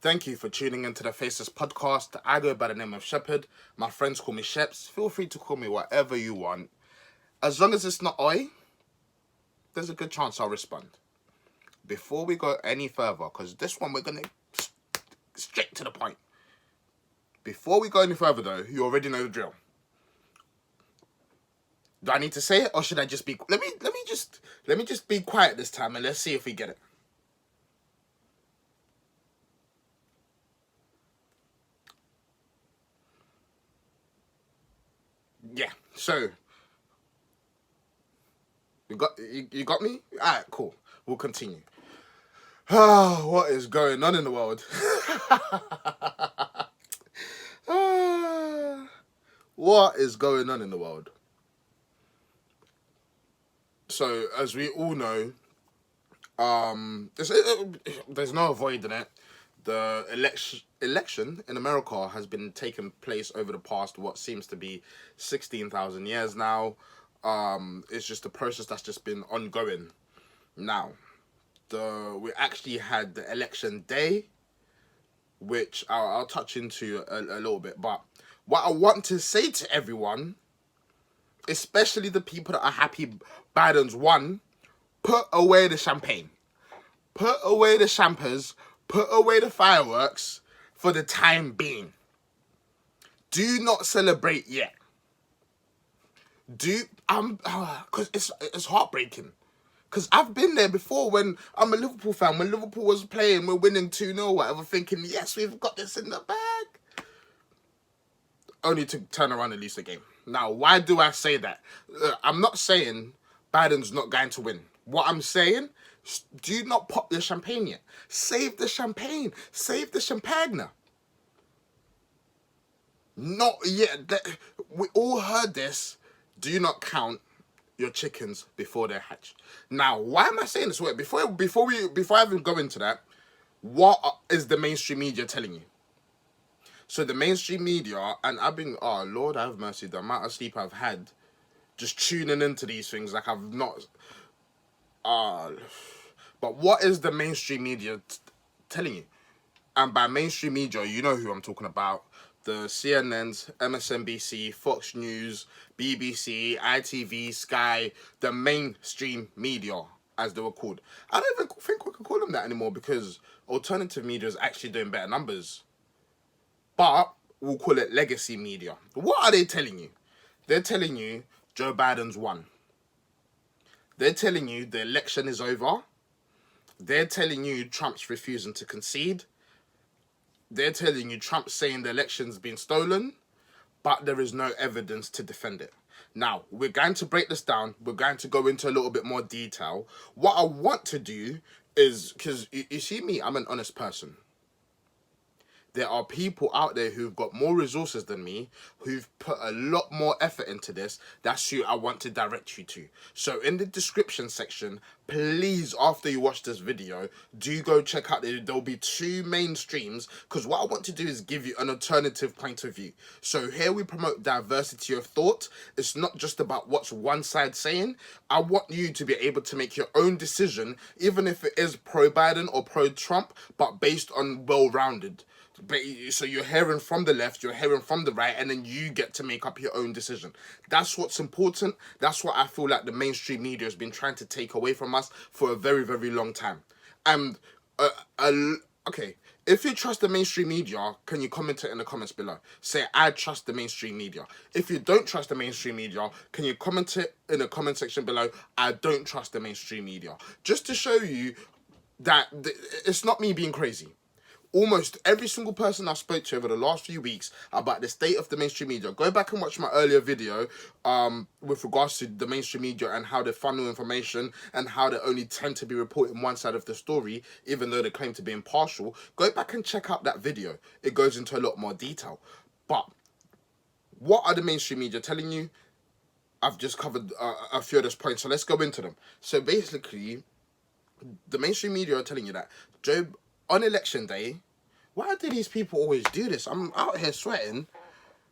Thank you for tuning into the Faceless Podcast. I go by the name of Shepherd. My friends call me Sheps. Feel free to call me whatever you want. As long as it's not oi, there's a good chance I'll respond. Before we go any further, because this one we're going to straight to the point. Before we go any further though, you already know the drill. Do I need to say it or should I just be... Let me just be quiet this time and let's see if we get it. Yeah, so you got me? Alright, cool. We'll continue. What is going on in the world? What is going on in the world? So, as we all know, there's no avoiding it. The election in America has been taking place over the past what seems to be 16,000 years now. It's just a process that's just been ongoing. Now, we actually had the election day, which I'll touch into a little bit. But what I want to say to everyone, especially the people that are happy Biden's won, put away the champagne. Put away the champers. Put away the fireworks for the time being. Do not celebrate yet. Because it's heartbreaking. Because I've been there before when I'm a Liverpool fan. When Liverpool was playing, we're winning 2-0, whatever, thinking, yes, we've got this in the bag. Only to turn around and lose the game. Now, why do I say that? I'm not saying Biden's not going to win. What I'm saying, do not pop the champagne yet. Save the champagne. Save the champagne. Not yet. We all heard this. Do not count your chickens before they're hatched. Now, why am I saying this? Wait, before I even go into that, what is the mainstream media telling you? So the mainstream media, and I've been, oh Lord have mercy, the amount of sleep I've had just tuning into these things, like I've not, but what is the mainstream media telling you? And by mainstream media, you know who I'm talking about. The CNNs, MSNBC, Fox News, BBC, ITV, Sky, the mainstream media, as they were called. I don't even think we can call them that anymore because alternative media is actually doing better numbers. But we'll call it legacy media. What are they telling you? They're telling you Joe Biden's won. They're telling you the election is over. They're telling you Trump's refusing to concede. They're telling you Trump's saying the election's been stolen, but there is no evidence to defend it. Now, we're going to break this down. We're going to go into a little bit more detail. What I want to do is, because you see me, I'm an honest person. There are people out there who've got more resources than me, who've put a lot more effort into this. That's who I want to direct you to. So in the description section, please, after you watch this video, do go check out, there'll be 2 main streams, because what I want to do is give you an alternative point of view. So here we promote diversity of thought. It's not just about what's one side saying. I want you to be able to make your own decision, even if it is pro-Biden or pro-Trump, but based on well-rounded. So you're hearing from the left, you're hearing from the right, and then you get to make up your own decision. That's what's important. That's what I feel like the mainstream media has been trying to take away from us for a very, very long time. And, okay, if you trust the mainstream media, can you comment it in the comments below? Say, I trust the mainstream media. If you don't trust the mainstream media, can you comment it in the comment section below? I don't trust the mainstream media. Just to show you that it's not me being crazy. Almost every single person I spoke to over the last few weeks about the state of the mainstream media. Go back and watch my earlier video with regards to the mainstream media and how they funnel information and how they only tend to be reporting one side of the story, even though they claim to be impartial. Go back and check out that video. It goes into a lot more detail. But what are the mainstream media telling you? I've just covered a few of those points, so let's go into them. So basically, the mainstream media are telling you that on election day, why do these people always do this? I'm out here sweating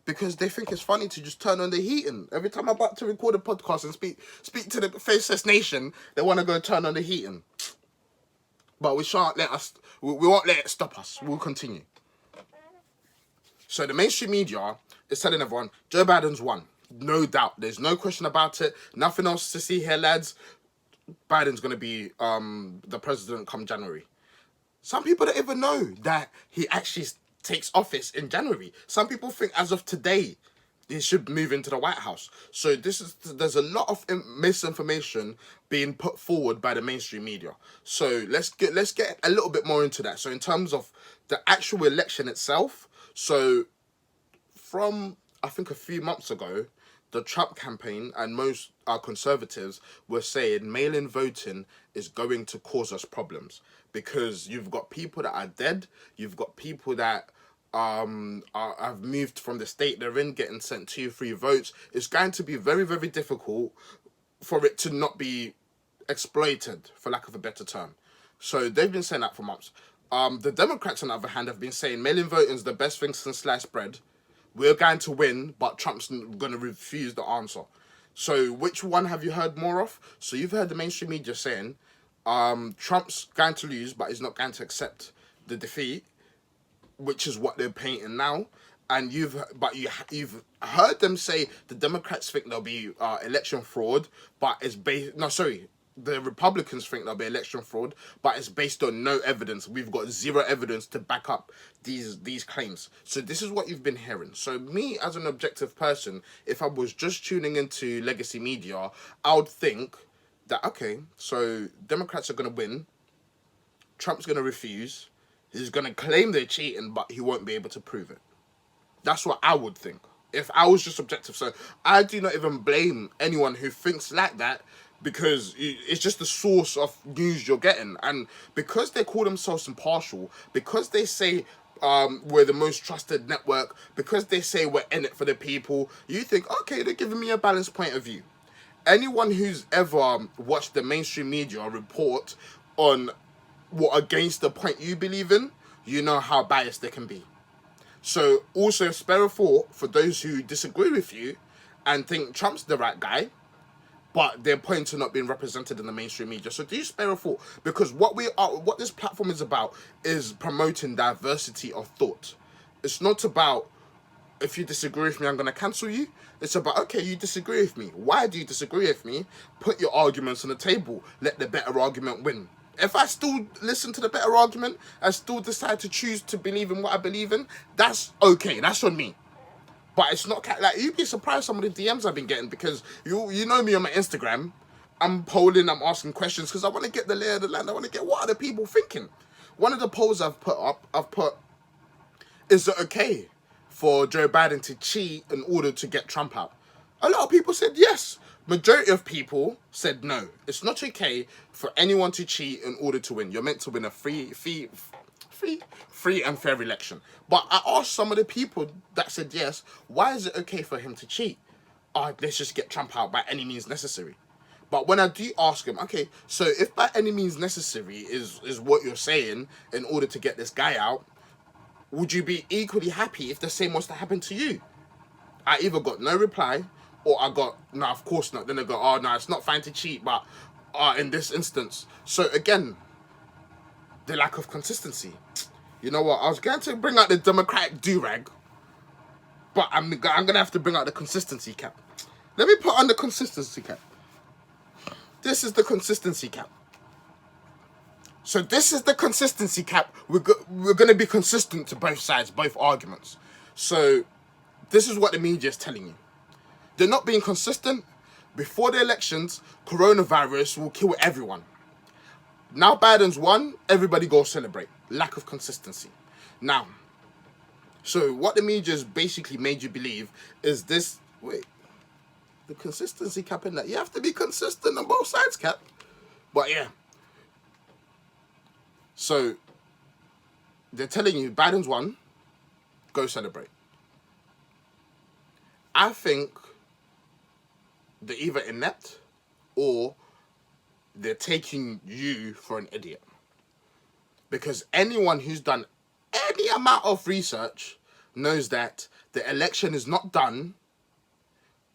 because they think it's funny to just turn on the heating. Every time I'm about to record a podcast and speak to the Faceless Nation, they want to go turn on the heating. But we won't let it stop us. We'll continue. So the mainstream media is telling everyone, Joe Biden's won. No doubt. There's no question about it. Nothing else to see here, lads. Biden's going to be the president come January. Some people don't even know that he actually takes office in January. Some people think as of today, he should move into the White House. So there's a lot of misinformation being put forward by the mainstream media. So let's get a little bit more into that. So in terms of the actual election itself, so from I think a few months ago, the Trump campaign and most conservatives were saying mail-in voting is going to cause us problems because you've got people that are dead, you've got people that have moved from the state they're in, getting sent 2-3 votes. It's going to be very, very difficult for it to not be exploited, for lack of a better term. So they've been saying that for months. The Democrats, on the other hand, have been saying mail-in voting is the best thing since sliced bread. We're going to win, but Trump's going to refuse the answer. So which one have you heard more of? So you've heard the mainstream media saying Trump's going to lose, but he's not going to accept the defeat, which is what they're painting now. And you've heard them say the Democrats think there'll be election fraud, but it's based. No, sorry. The Republicans think there'll be election fraud, but it's based on no evidence. We've got zero evidence to back up these claims. So this is what you've been hearing. So me, as an objective person, if I was just tuning into legacy media, I would think that, okay, so Democrats are going to win, Trump's going to refuse, he's going to claim they're cheating, but he won't be able to prove it. That's what I would think, if I was just objective. So I do not even blame anyone who thinks like that, because it's just the source of news you're getting. And because they call themselves impartial, because they say we're the most trusted network, because they say we're in it for the people, you think, okay, they're giving me a balanced point of view. Anyone who's ever watched the mainstream media report on what against the point you believe in, you know how biased they can be. So also spare a thought for those who disagree with you and think Trump's the right guy, but their points are not being represented in the mainstream media. So do spare a thought, because what this platform is about is promoting diversity of thought. It's not about, if you disagree with me, I'm going to cancel you. It's about, okay, you disagree with me. Why do you disagree with me? Put your arguments on the table. Let the better argument win. If I still listen to the better argument, I still decide to choose to believe in what I believe in, that's okay. That's on me. But it's not like, you'd be surprised some of the DMs I've been getting, because you know me on my Instagram. I'm polling, I'm asking questions, because I want to get the lay of the land. I want to get what are the people thinking. One of the polls I've put, is it okay for Joe Biden to cheat in order to get Trump out? A lot of people said yes. Majority of people said no. It's not okay for anyone to cheat in order to win. You're meant to win a free and fair election. But I asked some of the people that said yes, why is it okay for him to cheat? Let's just get Trump out by any means necessary. But when I do ask him, okay, so if by any means necessary is what you're saying in order to get this guy out, would you be equally happy if the same was to happen to you? I either got no reply, or I got, no, of course not. Then they go, oh, no, it's not fine to cheat, but in this instance. So again, the lack of consistency. You know what? I was going to bring out the Democratic do-rag, but I'm going to have to bring out the consistency cap. Let me put on the consistency cap. This is the consistency cap. So this is the consistency cap. We're going to be consistent to both sides, both arguments. So this is what the media is telling you. They're not being consistent. Before the elections, coronavirus will kill everyone. Now Biden's won, everybody go celebrate. Lack of consistency. Now, so what the media's basically made you believe is this, wait, the consistency cap in that. You have to be consistent on both sides, Cap. But yeah. So, they're telling you Biden's won, go celebrate. I think they're either inept or they're taking you for an idiot. Because anyone who's done any amount of research knows that the election is not done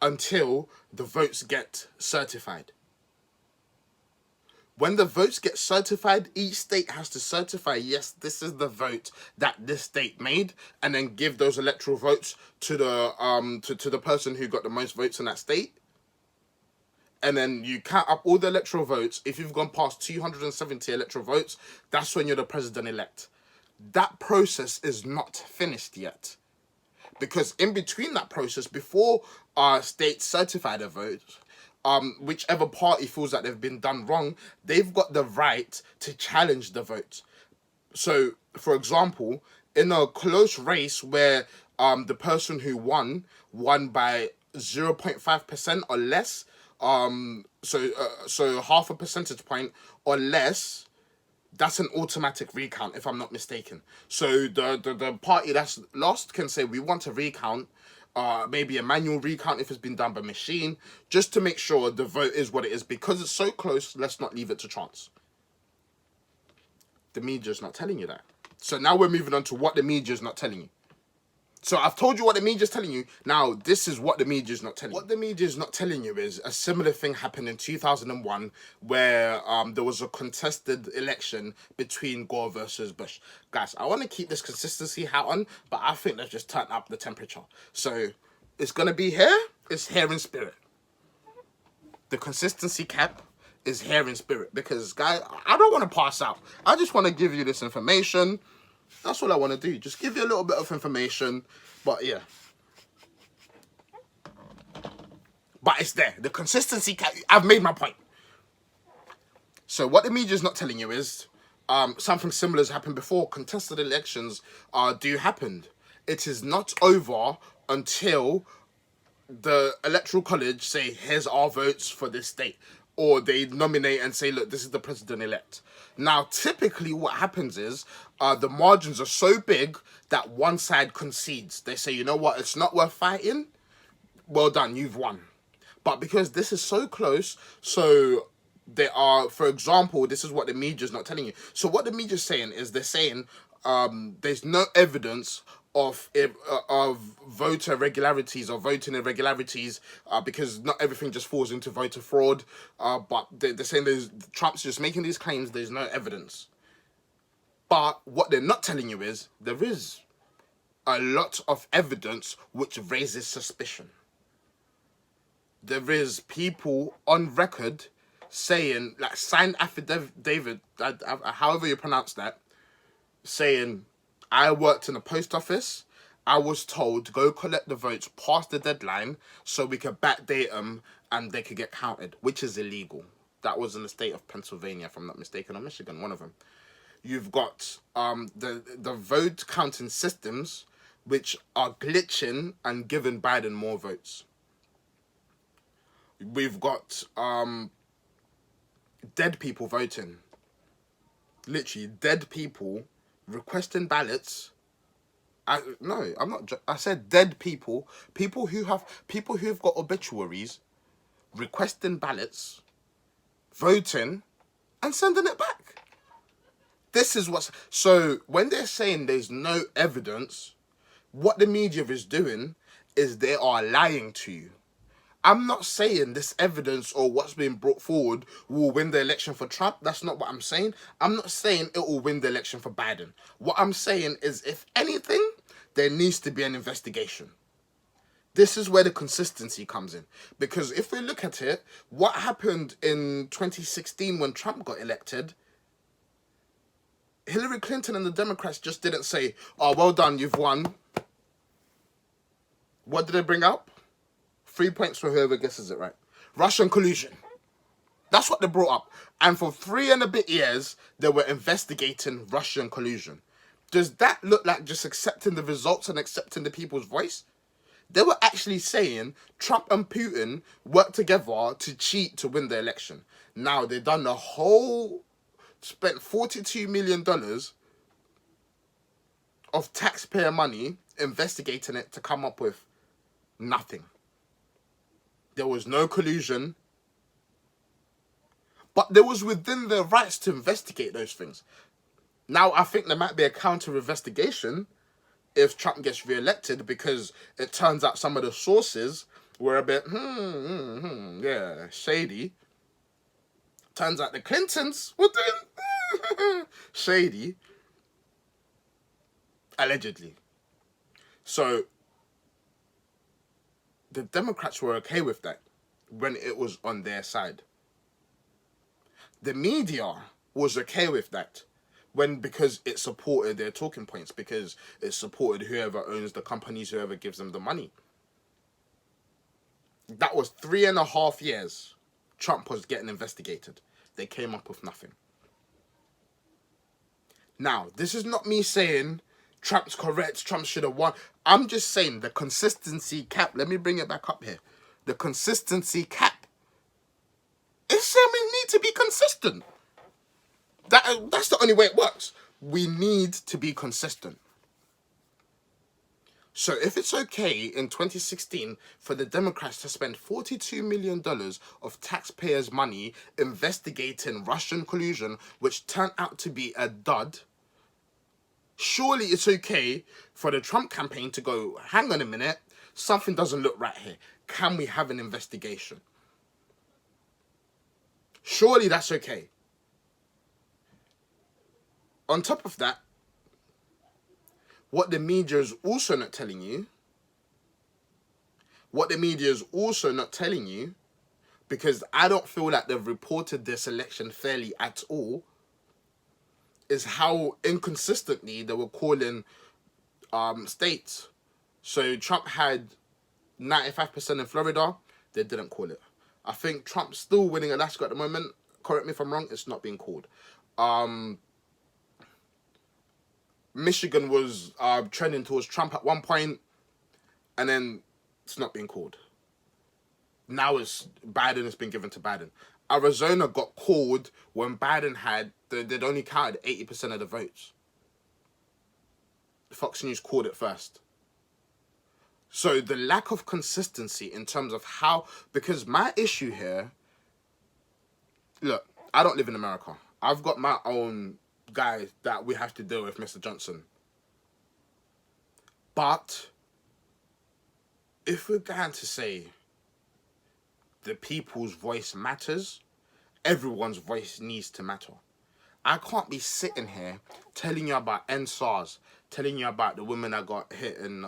until the votes get certified. When the votes get certified, each state has to certify, yes, this is the vote that this state made, and then give those electoral votes to the person who got the most votes in that state. And then you count up all the electoral votes. If you've gone past 270 electoral votes, that's when you're the president-elect. That process is not finished yet. Because in between that process, before states certify their votes, whichever party feels that they've been done wrong, they've got the right to challenge the vote. So, for example, in a close race where the person who won by 0.5% or less, so half a percentage point or less, that's an automatic recount, if I'm not mistaken. So the party that's lost can say, we want a recount, maybe a manual recount if it's been done by machine, just to make sure the vote is what it is. Because it's so close, let's not leave it to chance. The media's not telling you that. So now we're moving on to what the media's not telling you. So I've told you what the media's telling you. Now, this is what the media's not telling you. What the media's not telling you is a similar thing happened in 2001 where there was a contested election between Gore versus Bush. Guys, I want to keep this consistency hat on, but I think let's just turn up the temperature. So it's going to be here. It's here in spirit. The consistency cap is here in spirit. Because, guys, I don't want to pass out. I just want to give you this information. That's all I want to do. Just give you a little bit of information. But yeah. But it's there. The consistency. I've made my point. So what the media's not telling you is something similar has happened before. Contested elections do happen. It is not over until the Electoral College say, here's our votes for this state. Or they nominate and say, look, this is the president-elect. Now, typically what happens is the margins are so big that one side concedes. They say, you know what, it's not worth fighting. Well done, you've won. But because this is so close, so there are, for example, this is what the media's not telling you. So what the media's saying is they're saying there's no evidence of voter irregularities or voting irregularities because not everything just falls into voter fraud. But they're saying Trump's just making these claims. There's no evidence. But what they're not telling you is there is a lot of evidence which raises suspicion. There is people on record saying, like signed affidavit, however you pronounce that, saying, I worked in a post office. I was told to go collect the votes past the deadline so we could backdate them and they could get counted, which is illegal. That was in the state of Pennsylvania, if I'm not mistaken, or Michigan, one of them. You've got the vote counting systems, which are glitching and giving Biden more votes. We've got dead people voting. Literally, dead people requesting ballots. No, I'm not. I said dead people. People who've got obituaries, requesting ballots, voting, and sending it back. This is what's... So when they're saying there's no evidence, what the media is doing is they are lying to you. I'm not saying this evidence or what's being brought forward will win the election for Trump. That's not what I'm saying. I'm not saying it will win the election for Biden. What I'm saying is, if anything, there needs to be an investigation. This is where the consistency comes in. Because if we look at it, what happened in 2016 when Trump got elected, Hillary Clinton and the Democrats just didn't say, oh, well done, you've won. What did they bring up? 3 points for whoever guesses it right. Russian collusion. That's what they brought up. And for 3 and a bit years, they were investigating Russian collusion. Does that look like just accepting the results and accepting the people's voice? They were actually saying Trump and Putin worked together to cheat to win the election. Now, they've done the whole... spent $42 million of taxpayer money investigating it to come up with nothing. There was no collusion. But there was within their rights to investigate those things. Now, I think there might be a counter-investigation if Trump gets re-elected, because it turns out some of the sources were a bit, yeah, shady. Turns out the Clintons were doing shady, allegedly. So the Democrats were okay with that when it was on their side. The media was okay with that because it supported their talking points, because it supported whoever owns the companies, whoever gives them the money. That was 3.5 years Trump was getting investigated. They came up with nothing. Now, this is not me saying Trump's correct, Trump should have won. I'm just saying the consistency cap. Let me bring it back up here. The consistency cap is saying we need to be consistent. That's the only way it works. We need to be consistent. So if it's okay in 2016 for the Democrats to spend $42 million of taxpayers' money investigating Russian collusion, which turned out to be a dud, surely it's okay for the Trump campaign to go, hang on a minute, something doesn't look right here. Can we have an investigation? Surely that's okay. On top of that, what the media is also not telling you, because I don't feel like they've reported this election fairly at all, is how inconsistently they were calling states. So Trump had 95% in Florida, they didn't call it. I think Trump's still winning Alaska at the moment. Correct me if I'm wrong, it's not being called. Michigan was trending towards Trump at one point, and then it's not being called. Now it's Biden has been given to Biden. Arizona got called when Biden they'd only counted 80% of the votes. Fox News called it first. So the lack of consistency in terms of how, because my issue here, look, I don't live in America. I've got my own guy that we have to deal with, Mr. Johnson. But if we're going to say the people's voice matters, everyone's voice needs to matter. I can't be sitting here telling you about NSARS, telling you about the woman that got hit in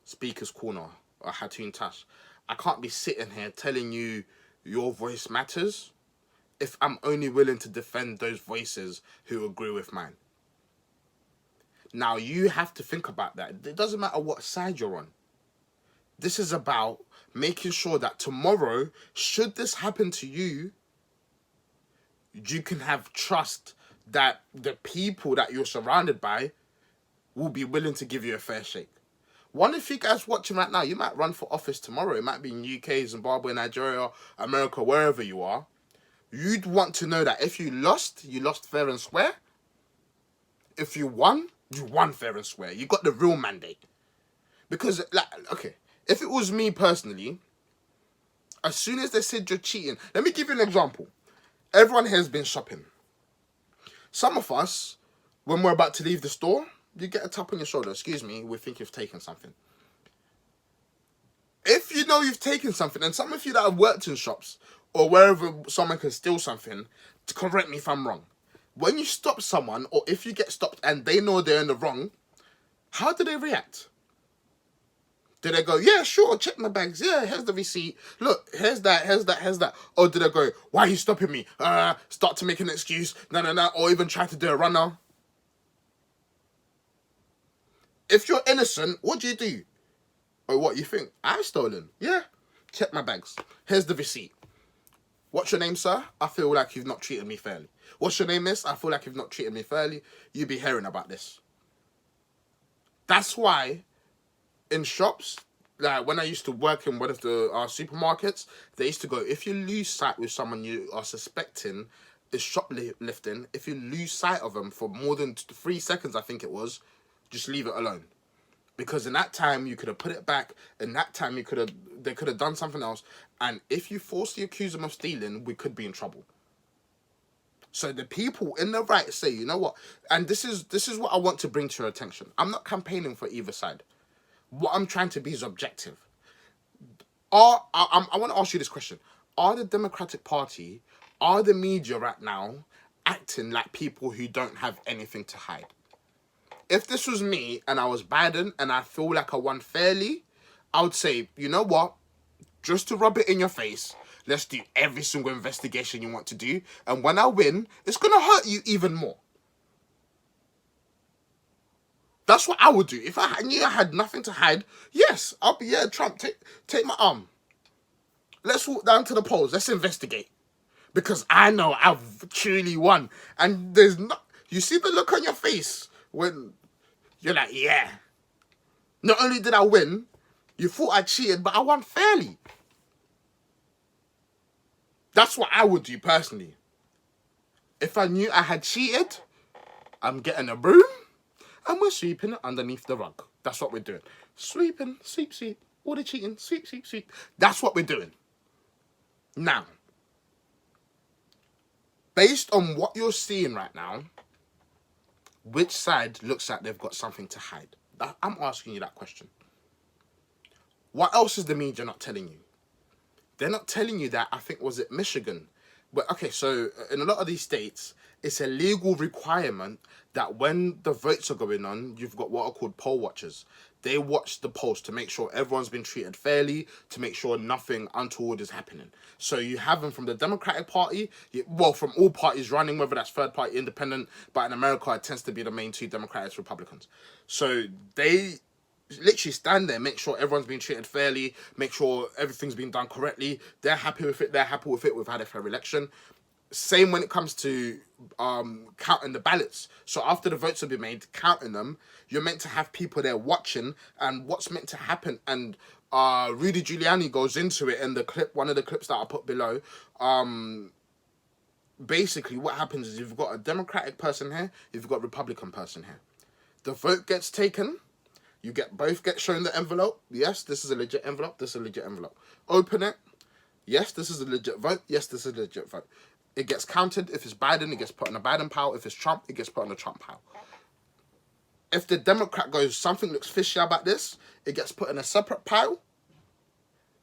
Speaker's Corner, or Hatun Tash. I can't be sitting here telling you your voice matters if I'm only willing to defend those voices who agree with mine. Now, you have to think about that. It doesn't matter what side you're on. This is about making sure that tomorrow, should this happen to you, you can have trust that the people that you're surrounded by will be willing to give you a fair shake. One of you guys watching right now, you might run for office tomorrow. It might be in UK, Zimbabwe, Nigeria, America, wherever you are. You'd want to know that if you lost fair and square. If you won fair and square. You got the real mandate. Because, okay, if it was me personally, as soon as they said you're cheating, let me give you an example. Everyone here has been shopping. Some of us, when we're about to leave the store, you get a tap on your shoulder. Excuse me, we think you've taken something. If you know you've taken something, and some of you that have worked in shops, or wherever someone can steal something, to correct me if I'm wrong. When you stop someone, or if you get stopped and they know they're in the wrong, how do they react? Do they go, yeah, sure, check my bags. Yeah, here's the receipt. Look, here's that. Or do they go, why are you stopping me? Start to make an excuse. No. Or even try to do a runner. If you're innocent, what do you do? Or what you think? I've stolen. Yeah, check my bags. Here's the receipt. What's your name, sir? I feel like you've not treated me fairly. What's your name, miss? I feel like you've not treated me fairly. You'll be hearing about this. That's why in shops, like when I used to work in one of the supermarkets, they used to go, if you lose sight with someone you are suspecting is shoplifting, if you lose sight of them for more than 3 seconds, I think it was, just leave it alone. Because in that time, you could have put it back. In that time, they could have done something else. And if you falsely accuse them of stealing, we could be in trouble. So the people in the right say, you know what? And this is what I want to bring to your attention. I'm not campaigning for either side. What I'm trying to be is objective. I want to ask you this question. are the Democratic Party, are the media right now acting like people who don't have anything to hide? If this was me and I was Biden and I feel like I won fairly, I would say, you know what? Just to rub it in your face, let's do every single investigation you want to do. And when I win, it's going to hurt you even more. That's what I would do. If I knew I had nothing to hide, yes, I'll be, yeah, Trump, take my arm. Let's walk down to the polls. Let's investigate. Because I know I've truly won. And there's not, you see the look on your face when you're like, yeah. Not only did I win, you thought I cheated, but I won fairly. That's what I would do personally. If I knew I had cheated, I'm getting a broom and we're sweeping it underneath the rug. That's what we're doing. Sweeping, sweep, sweep. All the cheating, sweep, sweep, sweep. That's what we're doing. Now, based on what you're seeing right now, which side looks like they've got something to hide? I'm asking you that question. What else is the media not telling you? They're not telling you that, I think, was it Michigan? But okay, so in a lot of these states, it's a legal requirement that when the votes are going on, you've got what are called poll watchers. They watch the polls to make sure everyone's been treated fairly, to make sure nothing untoward is happening. So you have them from the Democratic Party, well, from all parties running, whether that's third party, independent, but in America, it tends to be the main two, Democrats, Republicans. So they literally stand there, make sure everyone's being treated fairly, make sure everything's been done correctly. They're happy with it. They're happy with it. We've had a fair election. Same when it comes to counting the ballots. So after the votes have been made, counting them, you're meant to have people there watching and what's meant to happen. And Rudy Giuliani goes into it in the clip, one of the clips that I put below. Basically, what happens is you've got a Democratic person here, you've got a Republican person here. The vote gets taken. You both get shown the envelope. Yes, this is a legit envelope. This is a legit envelope. Open it. Yes, this is a legit vote. Yes, this is a legit vote. It gets counted. If it's Biden, it gets put on the Biden pile. If it's Trump, it gets put on the Trump pile. If the Democrat goes, something looks fishy about this, it gets put in a separate pile.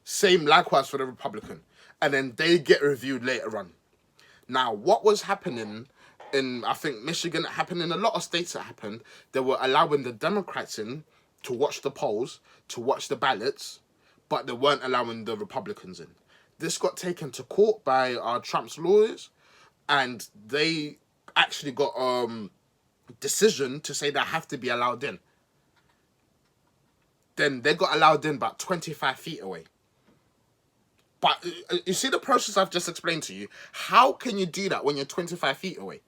Same likewise for the Republican. And then they get reviewed later on. Now, what was happening in, I think, Michigan, it happened in a lot of states, it happened. They were allowing the Democrats in to watch the polls, to watch the ballots, but they weren't allowing the Republicans in. This got taken to court by Trump's lawyers, and they actually got a decision to say they have to be allowed in. Then they got allowed in about 25 feet away. But you see the process I've just explained to you? How can you do that when you're 25 feet away?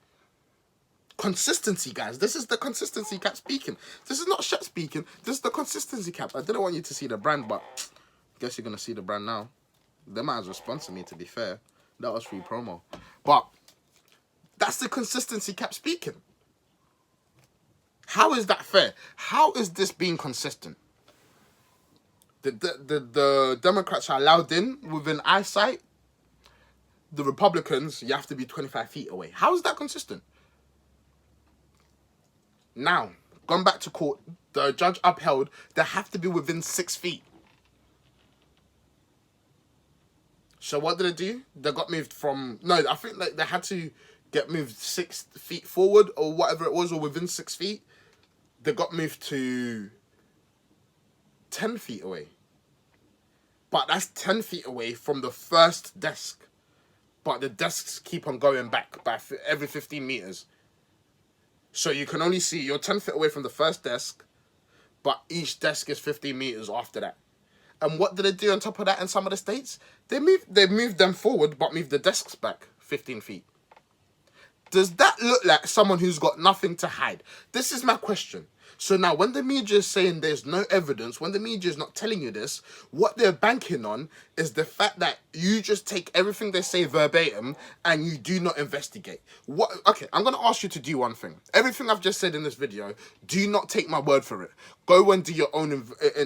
Consistency, guys. This is the consistency cap speaking. This is not Shep speaking. This is the consistency cap. I didn't want you to see the brand, but I guess you're going to see the brand now. They might as well sponsor me, to be fair. That was free promo. But that's the consistency cap speaking. How is that fair? How is this being consistent? The Democrats are allowed in within eyesight. The Republicans, you have to be 25 feet away. How is that consistent? Now, gone back to court, the judge upheld they have to be within 6 feet. So what did they do? They got moved from... No, I think like they had to get moved 6 feet forward or whatever it was, or within 6 feet. They got moved to 10 feet away. But that's 10 feet away from the first desk. But the desks keep on going back by every 15 meters. So you can only see, you're 10 feet away from the first desk, but each desk is 15 meters after that. And what did they do on top of that in some of the states? They moved them forward, but moved the desks back 15 feet. Does that look like someone who's got nothing to hide? This is my question. So now, when the media is saying there's no evidence, when the media is not telling you this, what they're banking on is the fact that you just take everything they say verbatim and you do not investigate. Okay, I'm going to ask you to do one thing. Everything I've just said in this video, do not take my word for it. Go and do your own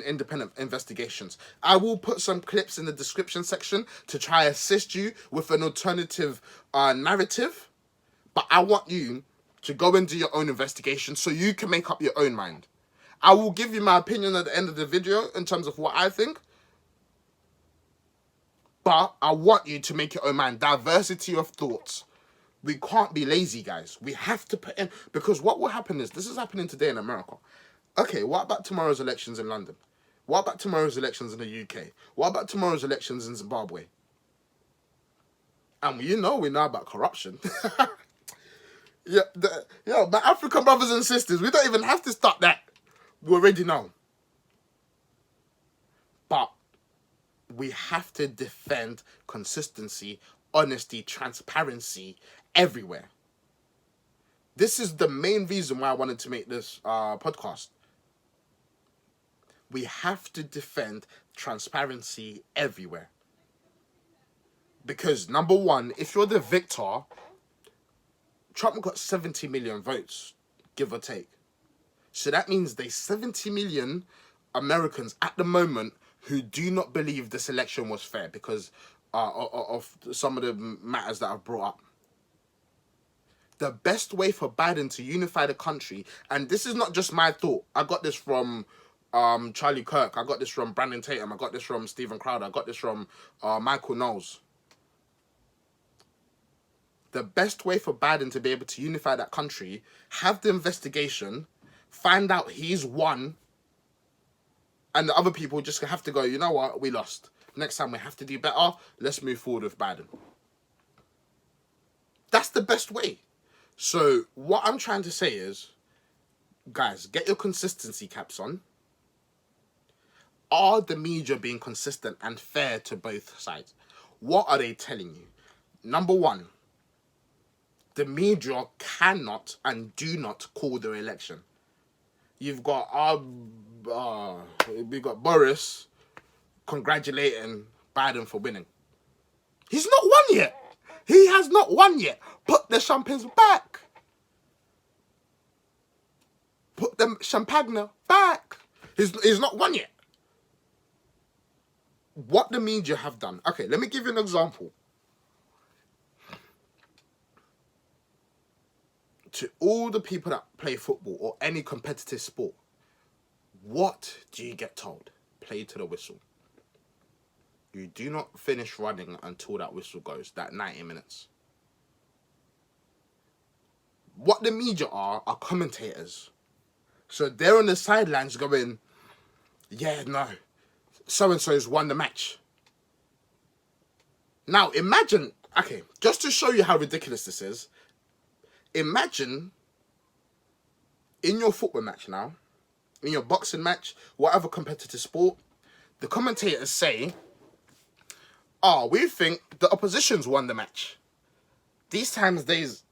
independent investigations. I will put some clips in the description section to try assist you with an alternative narrative. But I want you to go and do your own investigation so you can make up your own mind. I will give you my opinion at the end of the video in terms of what I think. But I want you to make your own mind. Diversity of thoughts. We can't be lazy, guys. We have to put in, because what will happen is, this is happening today in America. Okay, what about tomorrow's elections in London? What about tomorrow's elections in the UK? What about tomorrow's elections in Zimbabwe? And we know about corruption. My African brothers and sisters, we don't even have to start that. We already know. But we have to defend consistency, honesty, transparency everywhere. This is the main reason why I wanted to make this podcast. We have to defend transparency everywhere. Because, number one, if you're the victor, Trump got 70 million votes, give or take. So that means there's 70 million Americans at the moment who do not believe this election was fair because of some of the matters that I've brought up. The best way for Biden to unify the country, and this is not just my thought, I got this from Charlie Kirk, I got this from Brandon Tatum, I got this from Stephen Crowder, I got this from Michael Knowles. The best way for Biden to be able to unify that country, have the investigation, find out he's won, and the other people just have to go, you know what, we lost. Next time we have to do better, let's move forward with Biden. That's the best way. So what I'm trying to say is, guys, get your consistency caps on. Are the media being consistent and fair to both sides? What are they telling you? Number one, the media cannot and do not call the election. You've got we got Boris congratulating Biden for winning. He's not won yet. He has not won yet. Put the champagnes back. Put the champagne back. He's not won yet. What the media have done. Okay, let me give you an example. To all the people that play football or any competitive sport, what do you get told? Play to the whistle. You do not finish running until that whistle goes, that 90 minutes. What the media are commentators. So they're on the sidelines going, yeah, no, so-and-so's won the match. Now, imagine, okay, just to show you how ridiculous this is, imagine in your football match now, in your boxing match, whatever competitive sport, the commentators say, we think the opposition's won the match. These times there's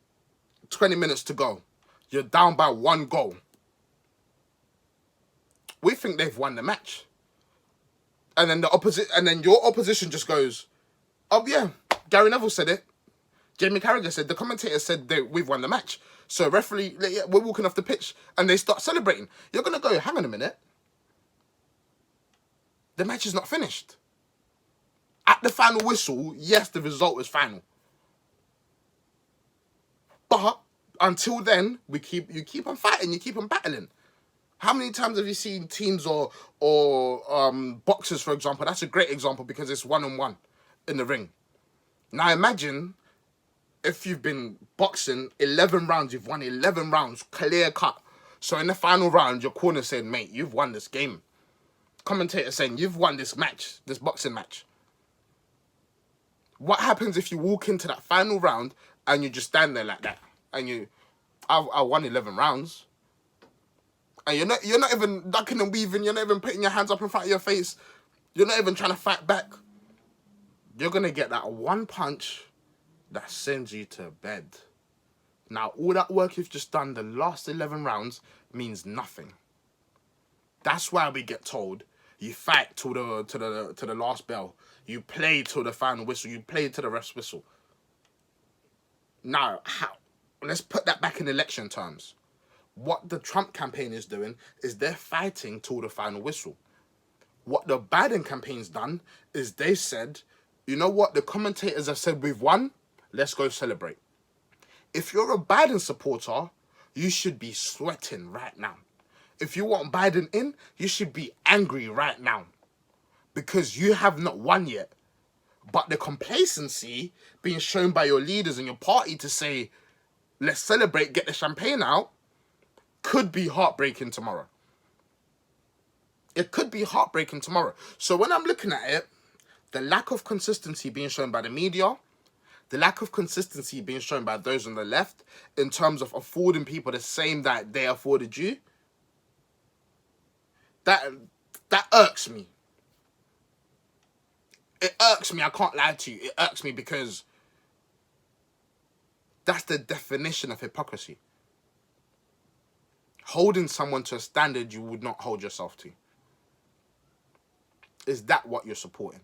20 minutes to go. You're down by 1 goal. We think they've won the match. And then your opposition just goes, oh yeah, Gary Neville said it. Jamie Carragher said, the commentator said that we've won the match. So referee, we're walking off the pitch and they start celebrating. You're going to go, hang on a minute. The match is not finished. At the final whistle, yes, the result is final. But until then, you keep on fighting, you keep on battling. How many times have you seen teams or boxers, for example? That's a great example because it's one-on-one in the ring. Now imagine if you've been boxing 11 rounds, you've won 11 rounds, clear cut. So in the final round, your corner saying, mate, you've won this game. Commentator saying, you've won this match, this boxing match. What happens if you walk into that final round and you just stand there like that? And I won 11 rounds. And you're not even ducking and weaving, you're not even putting your hands up in front of your face. You're not even trying to fight back. You're going to get that one punch that sends you to bed. Now, all that work you've just done, the last 11 rounds, means nothing. That's why we get told, you fight to the last bell. You play till the final whistle. You play to the ref's whistle. Now, let's put that back in election terms. What the Trump campaign is doing is they're fighting till the final whistle. What the Biden campaign's done is they said, you know what, the commentators have said we've won, let's go celebrate. If you're a Biden supporter, you should be sweating right now. If you want Biden in, you should be angry right now. Because you have not won yet. But the complacency being shown by your leaders and your party to say, let's celebrate, get the champagne out, could be heartbreaking tomorrow. It could be heartbreaking tomorrow. So when I'm looking at it, the lack of consistency being shown by the media, the lack of consistency being shown by those on the left in terms of affording people the same that they afforded you, that irks me. It irks me, I can't lie to you. It irks me because that's the definition of hypocrisy. Holding someone to a standard you would not hold yourself to. Is that what you're supporting?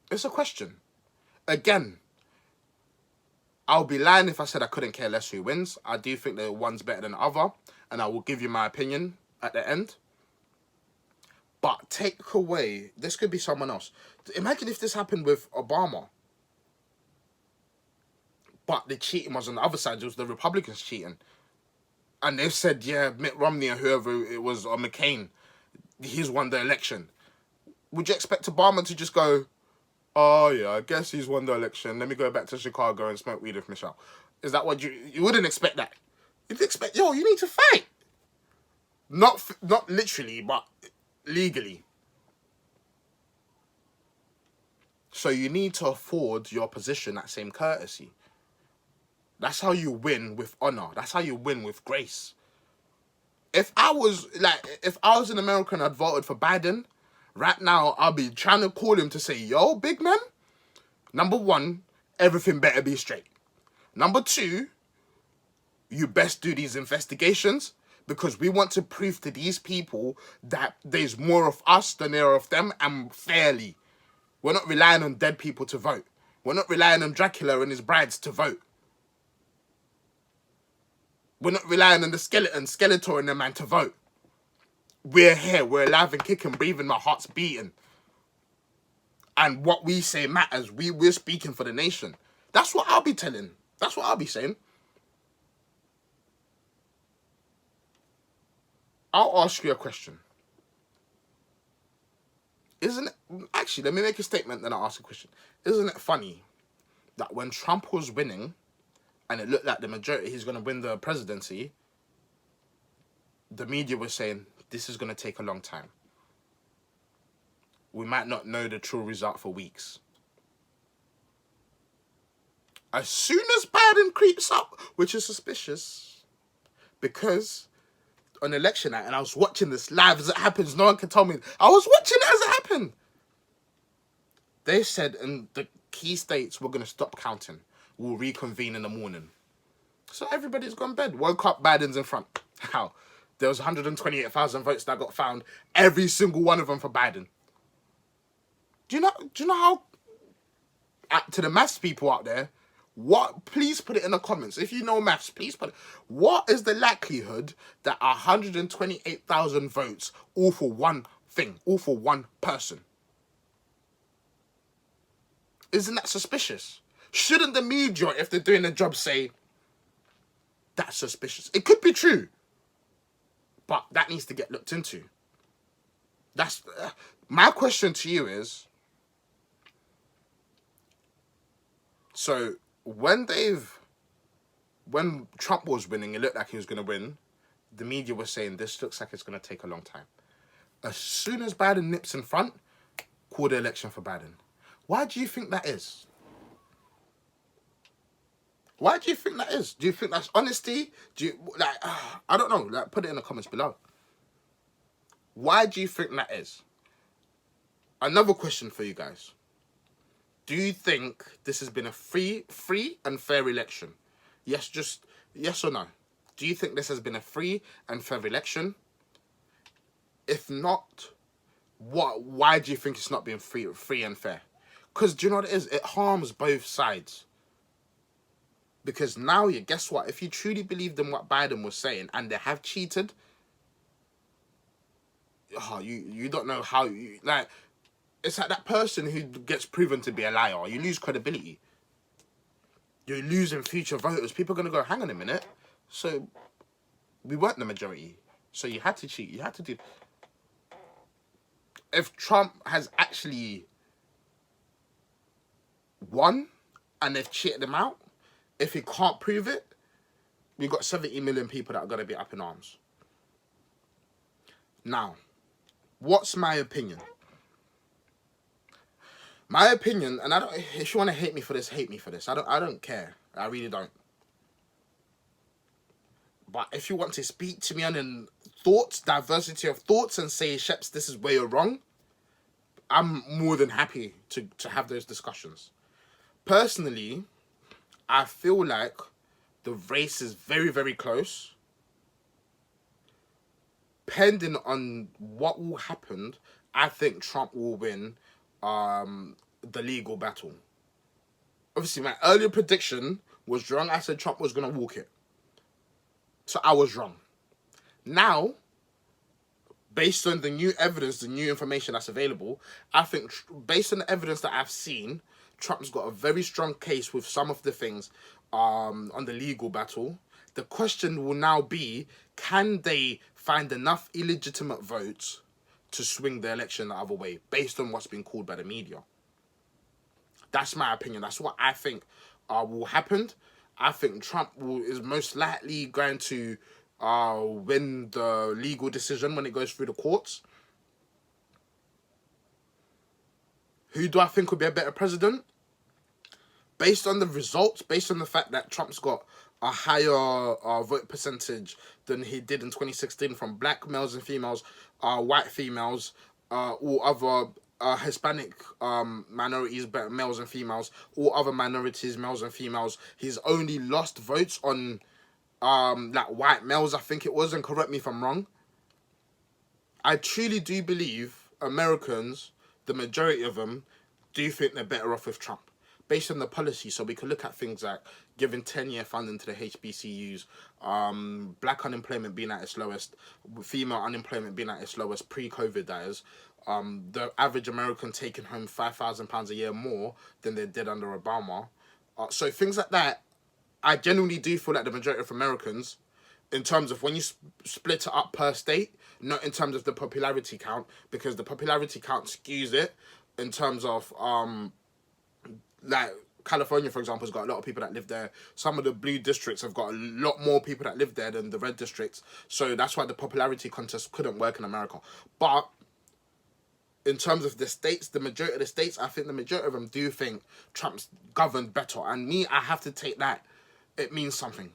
It's a question. Again, I'll be lying if I said I couldn't care less who wins. I do think that one's better than the other, and I will give you my opinion at the end. But take away, this could be someone else. Imagine if this happened with Obama. But the cheating was on the other side. It was the Republicans cheating. And they said, yeah, Mitt Romney or whoever it was, or McCain, he's won the election. Would you expect Obama to just go, oh yeah, I guess he's won the election. Let me go back to Chicago and smoke weed with Michelle. Is that what you wouldn't expect that? You'd expect, yo, you need to fight. Not literally, but legally. So you need to afford your opposition that same courtesy. That's how you win with honor. That's how you win with grace. If I was in America and I'd voted for Biden, right now I'll be trying to call him to say, yo, big man, number one, everything better be straight. Number two, you best do these investigations because we want to prove to these people that there's more of us than there are of them, and fairly. We're not relying on dead people to vote. We're not relying on Dracula and his brides to vote. We're not relying on the Skeletor and the man to vote. We're here, we're alive and kicking, breathing, my heart's beating. And what we say matters. We're speaking for the nation. That's what I'll be telling. That's what I'll be saying. I'll ask you a question. Actually, let me make a statement, then I'll ask a question. Isn't it funny that when Trump was winning, and it looked like the majority, he's going to win the presidency, the media was saying, this is going to take a long time. We might not know the true result for weeks. As soon as Biden creeps up, which is suspicious, because on election night, and I was watching this live as it happens, no one can tell me, I was watching it as it happened. They said in the key states, we're going to stop counting. We'll reconvene in the morning. So everybody's gone to bed. Woke up, Biden's in front. How? There was 128,000 votes that got found. Every single one of them for Biden. Do you know how, to the maths people out there, please put it in the comments. If you know maths, please put it. What is the likelihood that 128,000 votes all for one thing, all for one person? Isn't that suspicious? Shouldn't the media, if they're doing their job, say, that's suspicious? It could be true, but that needs to get looked into. That's my question to you is, so when Trump was winning, it looked like he was going to win. The media was saying, this looks like it's going to take a long time. As soon as Biden nips in front, call the election for Biden. Why do you think that is? Why do you think that is? Do you think that's honesty? I don't know. Put it in the comments below. Why do you think that is? Another question for you guys. Do you think this has been a free and fair election? Yes, just yes or no. Do you think this has been a free and fair election? If not, why do you think it's not been free and fair? Because do you know what it is? It harms both sides. Because now, guess what? If you truly believed in what Biden was saying and they have cheated, you don't know how it's like that person who gets proven to be a liar. You lose credibility. You're losing future voters. People are going to go, hang on a minute. So we weren't the majority. So you had to cheat. You had to do. If Trump has actually won and they've cheated him out, if he can't prove it, we've got 70 million people that are going to be up in arms. Now, what's my opinion? My opinion, and I don't. If you want to hate me for this, hate me for this. I don't care. I really don't. But if you want to speak to me on thoughts, diversity of thoughts, and say, Sheps, this is where you're wrong, I'm more than happy to have those discussions. Personally, I feel like the race is very, very close. Depending on what will happen, I think Trump will win the legal battle. Obviously, my earlier prediction was wrong. I said Trump was going to walk it. So I was wrong. Now, based on the new evidence, the new information that's available, I think based on the evidence that I've seen, Trump's got a very strong case with some of the things on the legal battle. The question will now be, can they find enough illegitimate votes to swing the election the other way, based on what's been called by the media? That's my opinion. That's what I think will happen. I think Trump is most likely going to win the legal decision when it goes through the courts. Who do I think would be a better president? Based on the results, based on the fact that Trump's got a higher vote percentage than he did in 2016 from black males and females, white females, all other Hispanic minorities, males and females, all other minorities, males and females. He's only lost votes on like white males, I think it was, and correct me if I'm wrong. I truly do believe Americans, the majority of them, do think they're better off with Trump, based on the policy. So we could look at things like giving 10-year funding to the HBCUs, black unemployment being at its lowest, female unemployment being at its lowest pre-COVID, that is. The average American taking home £5,000 a year more than they did under Obama. So things like that, I genuinely do feel like the majority of Americans, in terms of when you split it up per state, not in terms of the popularity count, because the popularity count skews it in terms of like California, for example, has got a lot of people that live there. Some of the blue districts have got a lot more people that live there than the red districts. So that's why the popularity contest couldn't work in America. But in terms of the states, the majority of the states, I think the majority of them do think Trump's governed better. And me, I have to take that. It means something.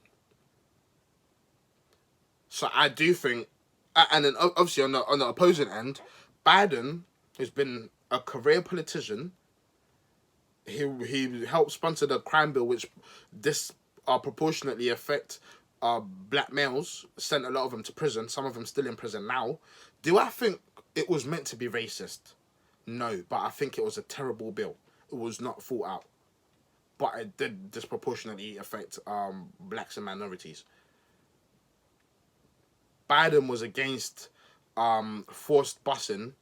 So I do think, and then obviously on the opposing end, Biden, who's been a career politician, he helped sponsor the crime bill, which disproportionately affect black males, sent a lot of them to prison, some of them still in prison now. Do I think it was meant to be racist? No, but I think it was a terrible bill. It was not thought out. But it did disproportionately affect blacks and minorities. Biden was against forced busing.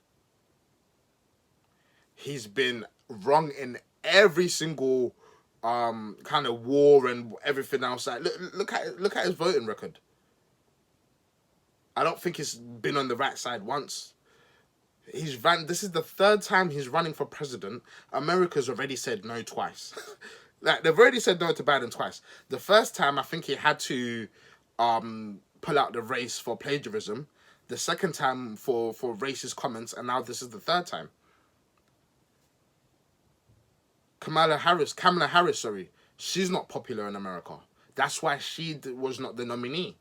He's been wrong in every single kind of war and everything else. Like, look at his voting record. I don't think he's been on the right side once. This is the third time he's running for president. America's already said no twice. Like, they've already said no to Biden twice. The first time, I think he had to pull out the race for plagiarism. The second time for racist comments, and now this is the third time. Kamala Harris, she's not popular in America. That's why she was not the nominee.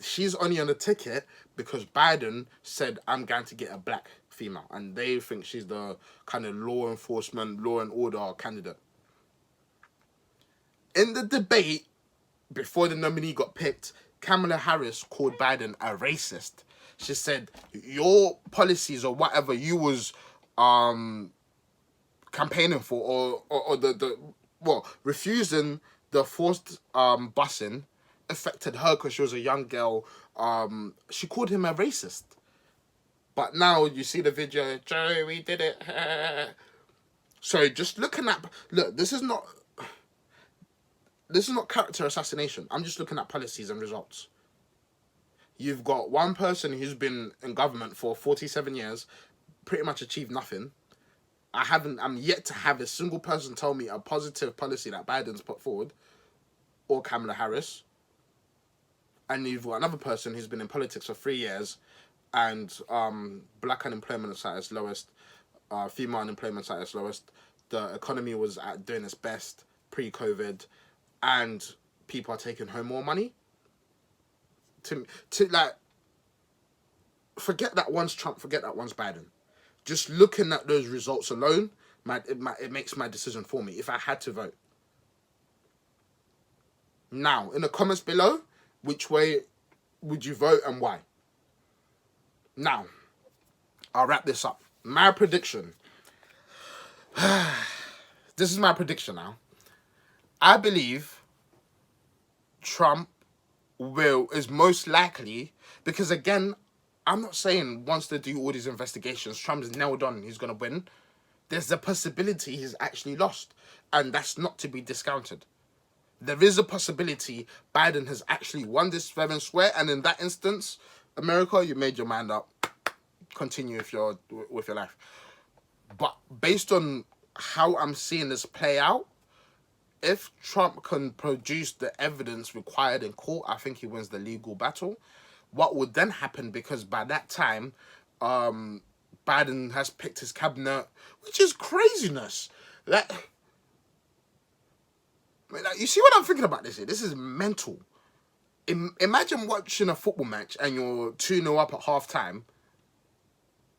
She's only on the ticket because Biden said, I'm going to get a black female. And they think she's the kind of law enforcement, law and order candidate. In the debate, before the nominee got picked, Kamala Harris called Biden a racist. She said, your policies or whatever you was campaigning for, or refusing the forced busing affected her because she was a young girl. She called him a racist. But now you see the video, Joey, we did it. So just looking at, look, this is not character assassination. I'm just looking at policies and results. You've got one person who's been in government for 47 years, pretty much achieved nothing. I'm yet to have a single person tell me a positive policy that Biden's put forward, or Kamala Harris. And you've got another person who's been in politics for 3 years, and black unemployment is at its lowest, female unemployment is at its lowest. The economy was at doing its best pre-COVID, and people are taking home more money. To like, forget that one's Trump, forget that one's Biden. Just looking at those results alone, it makes my decision for me if I had to vote. Now, in the comments below, which way would you vote and why? Now, I'll wrap this up. My prediction. This is my prediction now. I believe Trump is most likely, because again, I'm not saying once they do all these investigations, Trump is nailed on, he's going to win. There's a possibility he's actually lost, and that's not to be discounted. There is a possibility Biden has actually won this fair and square, and in that instance, America, you made your mind up. Continue with your life. But based on how I'm seeing this play out, if Trump can produce the evidence required in court, I think he wins the legal battle. What would then happen, because by that time, Biden has picked his cabinet, which is craziness. Like, you see what I'm thinking about this here? This is mental. Imagine watching a football match and you're 2-0 up at half-time,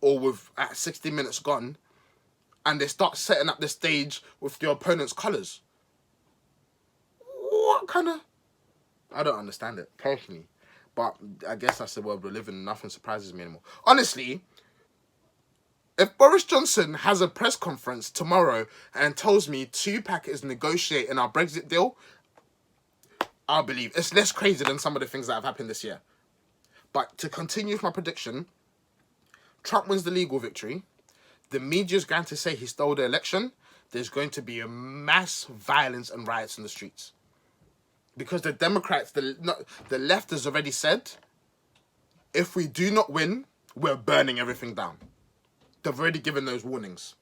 or at 60 minutes gone, and they start setting up the stage with the opponent's colours. What kind of... I don't understand it, personally. But I guess that's the world we live in. Nothing surprises me anymore. Honestly, if Boris Johnson has a press conference tomorrow and tells me Tupac is negotiating our Brexit deal, I'll believe. It's less crazy than some of the things that have happened this year. But to continue with my prediction, Trump wins the legal victory. The media's going to say he stole the election. There's going to be a mass violence and riots in the streets. Because the Democrats, the left has already said, if we do not win, we're burning everything down. They've already given those warnings.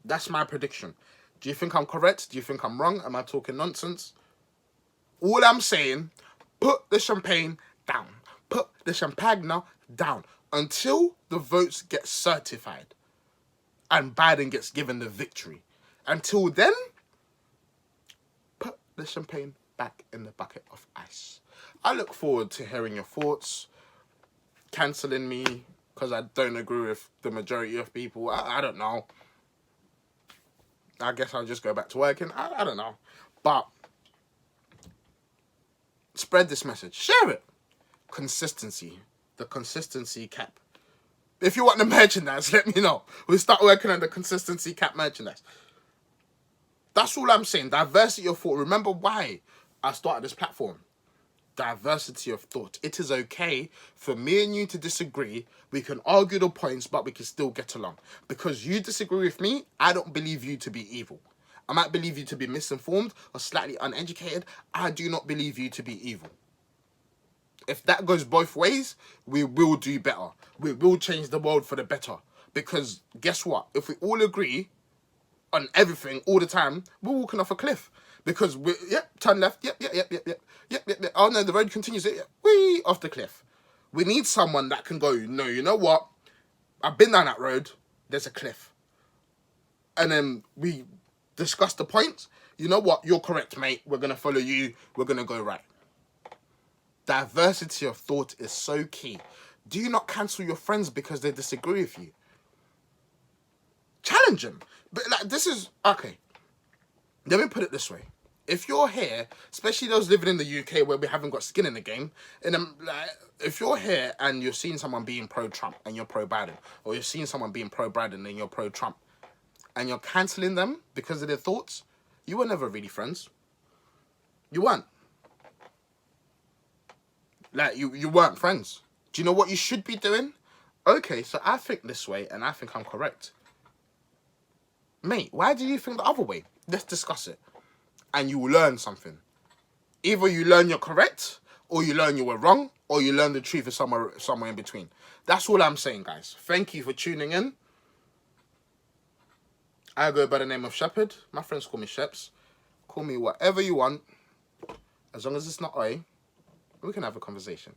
That's my prediction. Do you think I'm correct? Do you think I'm wrong? Am I talking nonsense? All I'm saying, put the champagne down. Put the champagne down until the votes get certified and Biden gets given the victory. Until then, put the champagne back in the bucket of ice. I look forward to hearing your thoughts, cancelling me because I don't agree with the majority of people. I don't know. I guess I'll just go back to working. I don't know. But spread this message. Share it. Consistency. The consistency cap. If you want the merchandise, let me know. We'll start working on the consistency cap merchandise. That's all I'm saying. Diversity of thought. Remember why I started this platform. Diversity of thought. It is okay for me and you to disagree. We can argue the points, but we can still get along. Because you disagree with me, I don't believe you to be evil. I might believe you to be misinformed or slightly uneducated. I do not believe you to be evil. If that goes both ways, we will do better. We will change the world for the better. Because guess what? If we all agree on everything all the time, we're walking off a cliff. Because turn left, yep. Oh no, the road continues, wee, off the cliff. We need someone that can go, no, you know what? I've been down that road, there's a cliff. And then we discuss the points. You know what? You're correct, mate. We're going to follow you. We're going to go right. Diversity of thought is so key. Do you not cancel your friends because they disagree with you? Challenge them. But like, this is... Okay. Let me put it this way. If you're here, especially those living in the UK where we haven't got skin in the game, if you're here and you're seeing someone being pro-Trump and you're pro-Biden, or you're seeing someone being pro-Biden and you're pro-Trump, and you're cancelling them because of their thoughts, you were never really friends. You weren't. Like, you weren't friends. Do you know what you should be doing? Okay, so I think this way and I think I'm correct. Mate, why do you think the other way? Let's discuss it. And you will learn something. Either you learn you're correct, or you learn you were wrong, or you learn the truth is somewhere in between. That's all I'm saying, guys. Thank you for tuning in. I go by the name of Shepherd. My friends call me Sheps. Call me whatever you want. As long as it's not Oi, we can have a conversation.